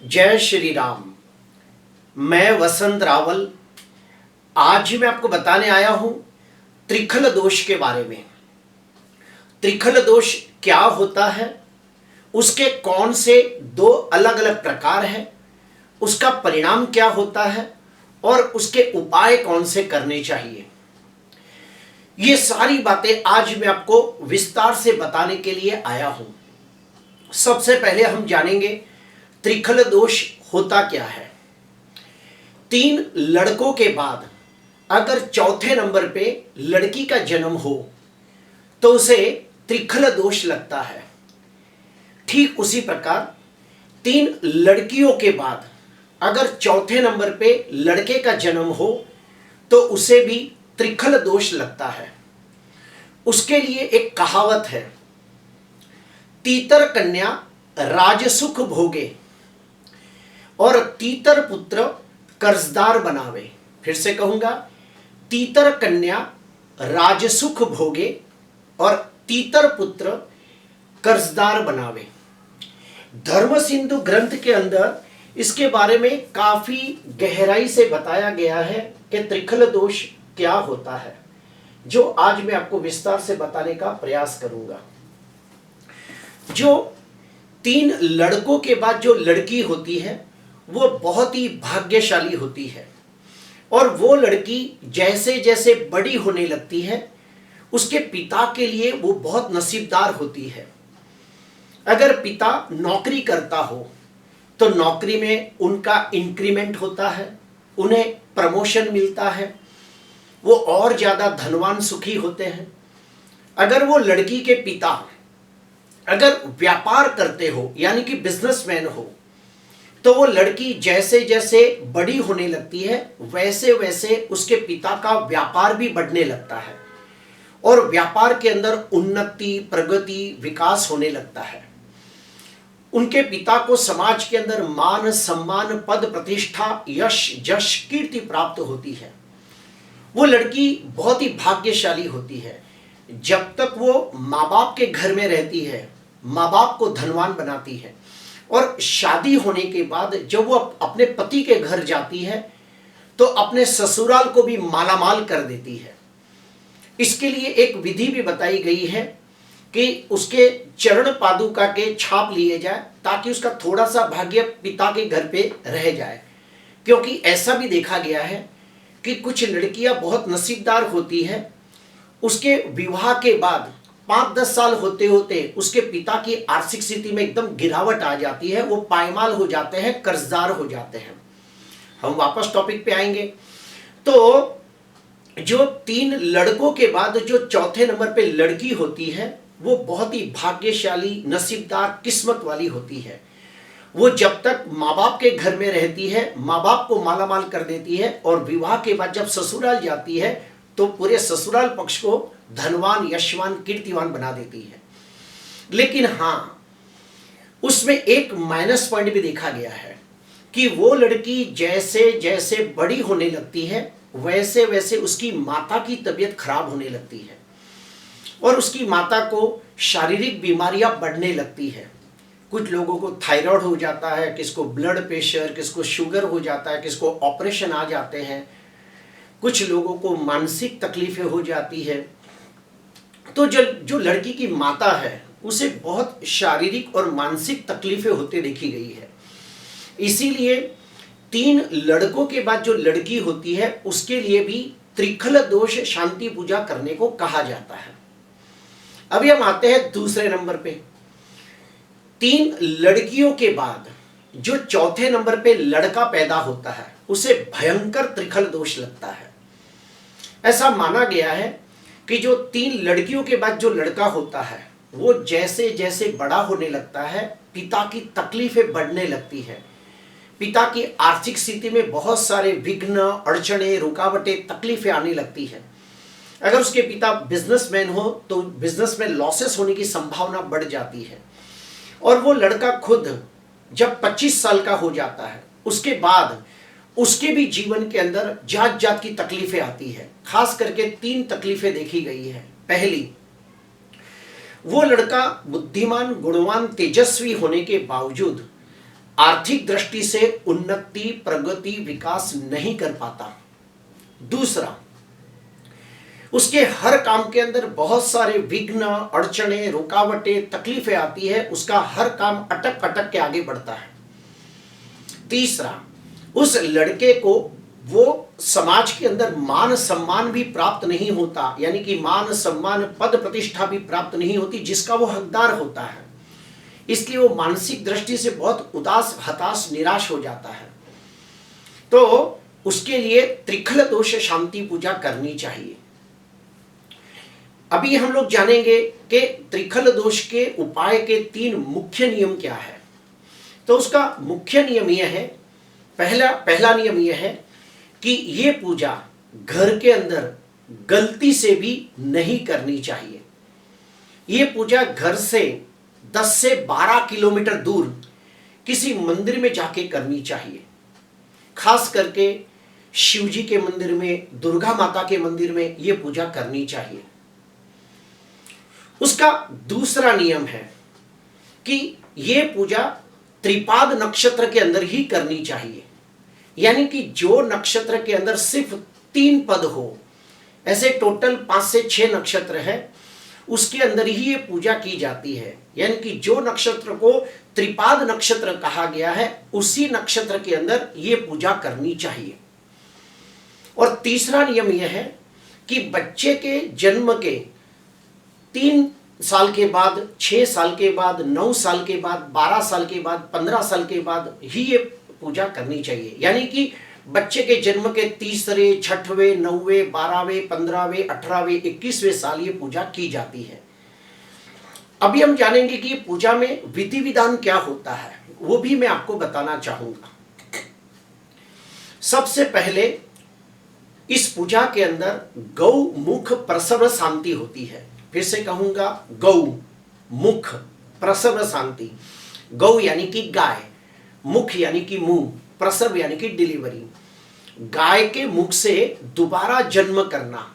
जय श्री राम। मैं वसंत रावल। आज मैं आपको बताने आया हूं त्रिखल दोष के बारे में। त्रिखल दोष क्या होता है, उसके कौन से दो अलग अलग प्रकार हैं, उसका परिणाम क्या होता है और उसके उपाय कौन से करने चाहिए, ये सारी बातें आज मैं आपको विस्तार से बताने के लिए आया हूं। सबसे पहले हम जानेंगे त्रिखल दोष होता क्या है। 3 लड़कों के बाद अगर चौथे नंबर पे लड़की का जन्म हो तो उसे त्रिखल दोष लगता है। ठीक उसी प्रकार 3 लड़कियों के बाद अगर चौथे नंबर पे लड़के का जन्म हो तो उसे भी त्रिखल दोष लगता है। उसके लिए एक कहावत है, तीतर कन्या राजसुख भोगे और तीतर पुत्र कर्जदार बनावे। फिर से कहूंगा, तीतर कन्या राजसुख भोगे और तीतर पुत्र कर्जदार बनावे। धर्म सिंधु ग्रंथ के अंदर इसके बारे में काफी गहराई से बताया गया है कि त्रिखल दोष क्या होता है, जो आज मैं आपको विस्तार से बताने का प्रयास करूंगा। जो 3 लड़कों के बाद जो लड़की होती है वो बहुत ही भाग्यशाली होती है, और वो लड़की जैसे जैसे बड़ी होने लगती है उसके पिता के लिए वो बहुत नसीबदार होती है। अगर पिता नौकरी करता हो तो नौकरी में उनका इंक्रीमेंट होता है, उन्हें प्रमोशन मिलता है, वो और ज्यादा धनवान सुखी होते हैं। अगर वो लड़की के पिता अगर व्यापार करते हो यानी कि बिजनेसमैन हो तो वो लड़की जैसे जैसे बड़ी होने लगती है वैसे वैसे उसके पिता का व्यापार भी बढ़ने लगता है और व्यापार के अंदर उन्नति, प्रगति, विकास होने लगता है। उनके पिता को समाज के अंदर मान, सम्मान, पद, प्रतिष्ठा, यश, जश, कीर्ति प्राप्त होती है। वो लड़की बहुत ही भाग्यशाली होती है। जब तक वो माँ बाप के घर में रहती है, माँ बाप को धनवान बनाती है, और शादी होने के बाद जब वो अपने पति के घर जाती है तो अपने ससुराल को भी मालामाल कर देती है। इसके लिए एक विधि भी बताई गई है कि उसके चरण पादुका के छाप लिए जाए ताकि उसका थोड़ा सा भाग्य पिता के घर पे रह जाए। क्योंकि ऐसा भी देखा गया है कि कुछ लड़कियां बहुत नसीबदार होती है, उसके विवाह के बाद 5-10 साल होते होते उसके पिता की आर्थिक स्थिति में एकदम गिरावट आ जाती है, वो पायमाल हो जाते हैं, कर्जदार हो जाते हैं। हम वापस टॉपिक पे आएंगे। तो जो 3 लड़कों के बाद जो चौथे नंबर पे लड़की होती है वो बहुत ही भाग्यशाली, नसीबदार, किस्मत वाली होती है। वो जब तक माँ बाप के घर में रहती है, माँ बाप को मालामाल कर देती है, और विवाह के बाद जब ससुराल जाती है तो पूरे ससुराल पक्ष को धनवान, यशवान, कीर्तिवान बना देती है। लेकिन हाँ, उसमें एक माइनस पॉइंट भी देखा गया है कि वो लड़की जैसे जैसे बड़ी होने लगती है वैसे वैसे उसकी माता की तबीयत खराब होने लगती है और उसकी माता को शारीरिक बीमारियां बढ़ने लगती है। कुछ लोगों को थायराइड हो जाता है, किसको ब्लड प्रेशर, किसको शुगर हो जाता है, किसको ऑपरेशन आ जाते हैं, कुछ लोगों को मानसिक तकलीफें हो जाती है। तो जो लड़की की माता है उसे बहुत शारीरिक और मानसिक तकलीफें होते देखी गई है। इसीलिए 3 लड़कों के बाद जो लड़की होती है उसके लिए भी त्रिखल दोष शांति पूजा करने को कहा जाता है। अभी हम आते हैं दूसरे नंबर पे। 3 लड़कियों के बाद जो चौथे नंबर पे लड़का पैदा होता है उसे भयंकर त्रिखल दोष लगता है। ऐसा माना गया है कि जो 3 लड़कियों के बाद जो लड़का होता है वो जैसे जैसे बड़ा होने लगता है पिता की तकलीफें बढ़ने लगती है, पिता की आर्थिक स्थिति में बहुत सारे विघ्न, अड़चने, रुकावटें, तकलीफें आने लगती है। अगर उसके पिता बिजनेसमैन हो तो बिजनेस में लॉसेस होने की संभावना बढ़ जाती है, और वो लड़का खुद जब 25 साल का हो जाता है उसके बाद उसके भी जीवन के अंदर जात जात की तकलीफें आती है। खास करके 3 तकलीफें देखी गई है। पहली, वो लड़का बुद्धिमान, गुणवान, तेजस्वी होने के बावजूद आर्थिक दृष्टि से उन्नति, प्रगति, विकास नहीं कर पाता। दूसरा, उसके हर काम के अंदर बहुत सारे विघ्न, अड़चने, रुकावटें, तकलीफें आती है, उसका हर काम अटक अटक के आगे बढ़ता है। तीसरा, उस लड़के को वो समाज के अंदर मान सम्मान भी प्राप्त नहीं होता, यानी कि मान सम्मान, पद प्रतिष्ठा भी प्राप्त नहीं होती जिसका वो हकदार होता है। इसलिए वो मानसिक दृष्टि से बहुत उदास, हताश, निराश हो जाता है। तो उसके लिए त्रिखल दोष शांति पूजा करनी चाहिए। अभी हम लोग जानेंगे कि त्रिखल दोष के उपाय के 3 मुख्य नियम क्या है। तो उसका मुख्य नियम यह है, पहला नियम यह है कि ये पूजा घर के अंदर गलती से भी नहीं करनी चाहिए। ये पूजा घर से 10 से 12 किलोमीटर दूर किसी मंदिर में जाके करनी चाहिए। खास करके शिव जी के मंदिर में, दुर्गा माता के मंदिर में ये पूजा करनी चाहिए। उसका दूसरा नियम है कि ये पूजा त्रिपाद नक्षत्र के अंदर ही करनी चाहिए, यानी कि जो नक्षत्र के अंदर सिर्फ 3 पद हो, ऐसे टोटल 5 से 6 नक्षत्र है, उसके अंदर ही ये पूजा की जाती है। यानी कि जो नक्षत्र को त्रिपाद नक्षत्र कहा गया है, उसी नक्षत्र के अंदर ये पूजा करनी चाहिए। और तीसरा नियम यह है कि बच्चे के जन्म के 3 साल के बाद, 6 साल के बाद, 9 साल के बाद, 12 साल के बाद, 15 साल के बाद ही ये पूजा करनी चाहिए। यानी कि बच्चे के जन्म के 3रे, 6वें, 9वें, 12वें, 15वें, 18वें, 21वें साल ये पूजा की जाती है। अभी हम जानेंगे कि पूजा में विधि विधान क्या होता है, वो भी मैं आपको बताना चाहूंगा। सबसे पहले इस पूजा के अंदर गौ मुख प्रसव शांति होती है। फिर से कहूंगा, गौ मुख प्रसव शांति। गौ यानी कि गाय, मुख यानी कि मुंह, प्रसव यानी कि डिलीवरी। गाय के मुख से दोबारा जन्म करना,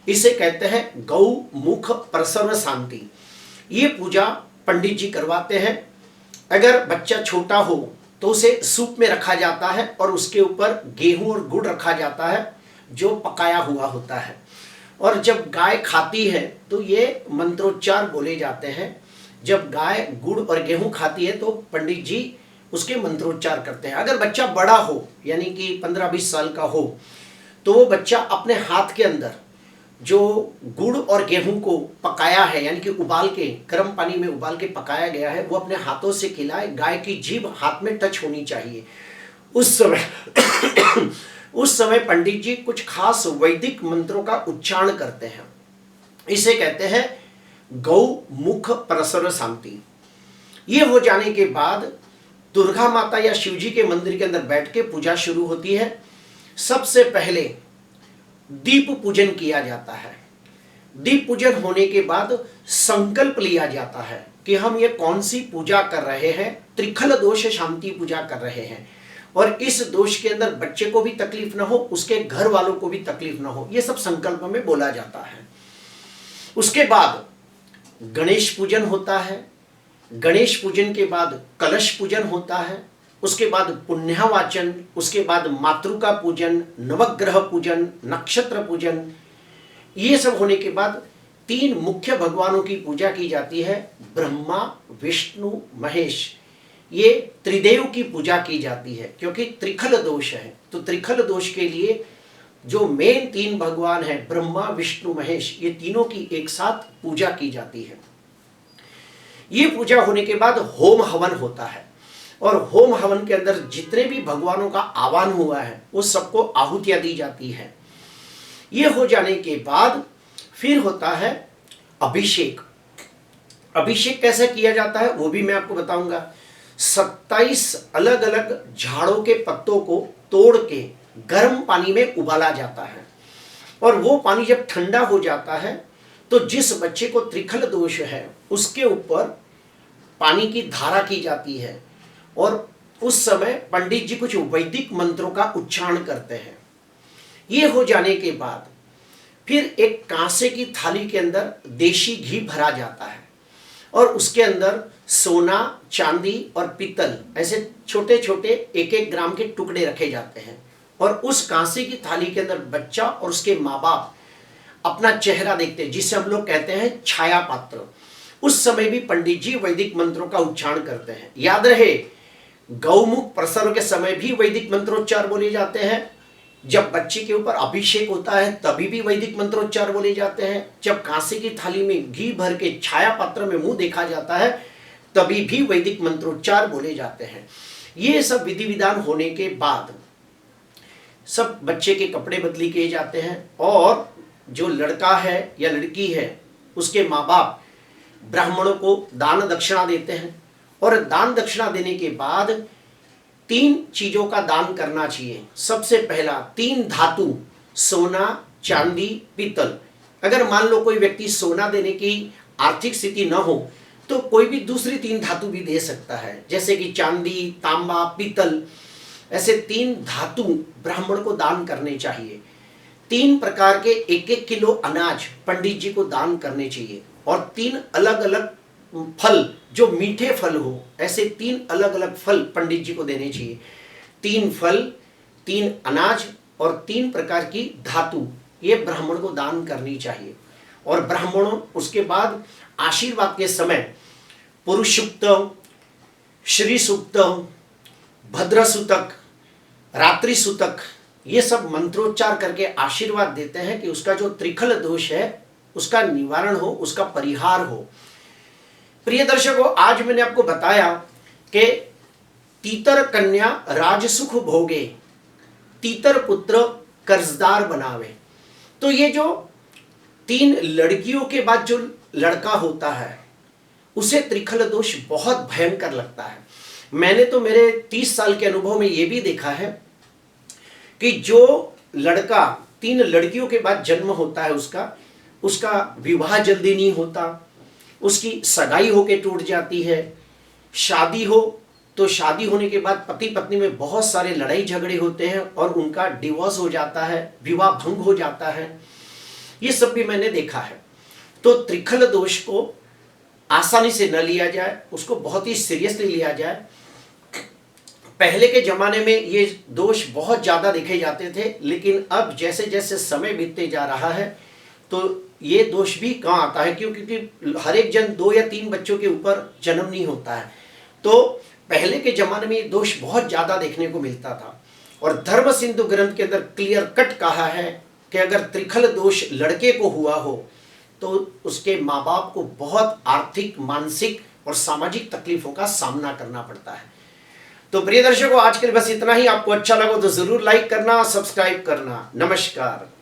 इसे कहते हैं गौ मुख प्रसव शांति। ये पूजा पंडित जी करवाते हैं। अगर बच्चा छोटा हो तो उसे सूप में रखा जाता है और उसके ऊपर गेहूं और गुड़ रखा जाता है जो पकाया हुआ होता है। और जब गाय खाती है तो ये मंत्रोच्चार बोले जाते हैं। जब गाय गुड़ और गेहूं खाती है तो पंडित जी उसके मंत्रोच्चार करते हैं। अगर बच्चा बड़ा हो, यानी कि 15-20 साल का हो, तो वो बच्चा अपने हाथ के अंदर जो गुड़ और गेहूं को पकाया है, यानी कि उबाल के, गर्म पानी में उबाल के पकाया गया है, वो अपने हाथों से खिलाए। गाय की जीभ हाथ में टच होनी चाहिए। उस समय पंडित जी कुछ खास वैदिक मंत्रों का उच्चारण करते हैं। इसे कहते हैं गौ मुख प्रसव शांति। ये हो जाने के बाद दुर्गा माता या शिव जी के मंदिर के अंदर बैठ के पूजा शुरू होती है। सबसे पहले दीप पूजन किया जाता है। दीप पूजन होने के बाद संकल्प लिया जाता है कि हम ये कौन सी पूजा कर रहे हैं। त्रिखल दोष शांति पूजा कर रहे हैं, और इस दोष के अंदर बच्चे को भी तकलीफ ना हो, उसके घर वालों को भी तकलीफ ना हो, ये सब संकल्प में बोला जाता है। उसके बाद गणेश पूजन होता है। गणेश पूजन के बाद कलश पूजन होता है। उसके बाद पुण्यावाचन, उसके बाद मातृका पूजन, नवग्रह पूजन, नक्षत्र पूजन। ये सब होने के बाद 3 मुख्य भगवानों की पूजा की जाती है। ब्रह्मा, विष्णु, महेश, ये त्रिदेव की पूजा की जाती है। क्योंकि त्रिखल दोष है, तो त्रिखल दोष के लिए जो मेन 3 भगवान हैं, ब्रह्मा, विष्णु, महेश, ये तीनों की एक साथ पूजा की जाती है। ये पूजा होने के बाद होम हवन होता है, और होम हवन के अंदर जितने भी भगवानों का आह्वान हुआ है उस सबको आहुतियां दी जाती है। ये हो जाने के बाद फिर होता है अभिषेक। अभिषेक कैसे किया जाता है वो भी मैं आपको बताऊंगा। 27 अलग अलग झाड़ों के पत्तों को तोड़ के गर्म पानी में उबाला जाता है, और वो पानी जब ठंडा हो जाता है तो जिस बच्चे को त्रिखल दोष है उसके ऊपर पानी की धारा की जाती है, और उस समय पंडित जी कुछ वैदिक मंत्रों का उच्चारण करते हैं। ये हो जाने के बाद फिर एक कांसे की थाली के अंदर देशी घी भरा जाता है, और उसके अंदर सोना, चांदी और पीतल ऐसे छोटे छोटे 1-1 ग्राम के टुकड़े रखे जाते हैं और उस कांसे की थाली के अंदर बच्चा और उसके माँ बाप अपना चेहरा देखते हैं, जिसे हम लोग कहते हैं छाया पात्र। उस समय भी पंडित जी वैदिक मंत्रों का उच्चारण करते हैं। याद रहे, गौमुख प्रसव के समय भी वैदिक मंत्रोच्चार बोले जाते हैं, जब बच्चे के ऊपर अभिषेक होता है तभी भी वैदिक मंत्रोच्चार बोले जाते हैं, जब कांसे की थाली में घी भर के छाया पात्र में मुंह देखा जाता है तभी भी वैदिक मंत्रोच्चार बोले जाते हैं। ये सब विधि विधान होने के बाद सब बच्चे के कपड़े बदली किए जाते हैं और जो लड़का है या लड़की है उसके माँ बाप ब्राह्मणों को दान दक्षिणा देते हैं और दान दक्षिणा देने के बाद 3 चीजों का दान करना चाहिए। सबसे पहला 3 धातु, सोना, चांदी, पीतल। अगर मान लो कोई व्यक्ति सोना देने की आर्थिक स्थिति न हो तो कोई भी दूसरी 3 धातु भी दे सकता है, जैसे कि चांदी, तांबा, पीतल। ऐसे 3 धातु ब्राह्मण को दान करने चाहिए। 3 प्रकार के 1-1 किलो अनाज पंडित जी को दान करने चाहिए और 3 अलग अलग फल, जो मीठे फल हो, ऐसे 3 अलग अलग फल पंडित जी को देने चाहिए। 3 फल, 3 अनाज और 3 प्रकार की धातु, ये ब्राह्मण को दान करनी चाहिए। और ब्राह्मणों उसके बाद आशीर्वाद के समय पुरुष सूक्त, श्री सूक्त, भद्र सूतक, रात्रि सूतक, ये सब मंत्रोच्चार करके आशीर्वाद देते हैं कि उसका जो त्रिखल दोष है उसका निवारण हो, उसका परिहार हो। प्रिय दर्शकों, आज मैंने आपको बताया कि तीतर कन्या राजसुख भोगे, तीतर पुत्र कर्जदार बनावे। तो ये जो 3 लड़कियों के बाद जो लड़का होता है उसे त्रिखल दोष बहुत भयंकर लगता है। मैंने तो मेरे 30 साल के अनुभव में ये भी देखा है कि जो लड़का 3 लड़कियों के बाद जन्म होता है उसका विवाह जल्दी नहीं होता, उसकी सगाई होके टूट जाती है। शादी हो तो शादी होने के बाद पति पत्नी में बहुत सारे लड़ाई झगड़े होते हैं और उनका डिवोर्स हो जाता है, विवाह भंग हो जाता है। ये सब भी मैंने देखा है। तो त्रिखल दोष को आसानी से न लिया जाए, उसको बहुत ही सीरियसली लिया जाए। पहले के जमाने में ये दोष बहुत ज्यादा देखे जाते थे, लेकिन अब जैसे जैसे समय बीतते जा रहा है तो ये दोष भी कहाँ आता है, क्योंकि हर एक जन 2 या 3 बच्चों के ऊपर जन्म नहीं होता है। तो पहले के जमाने में ये दोष बहुत ज्यादा देखने को मिलता था और धर्म सिंधु ग्रंथ के अंदर क्लियर कट कहा है कि अगर त्रिखल दोष लड़के को हुआ हो तो उसके माँ बाप को बहुत आर्थिक, मानसिक और सामाजिक तकलीफों का सामना करना पड़ता है। तो प्रिय दर्शकों, आज के लिए बस इतना ही। आपको अच्छा लगा तो जरूर लाइक करना, सब्सक्राइब करना। नमस्कार।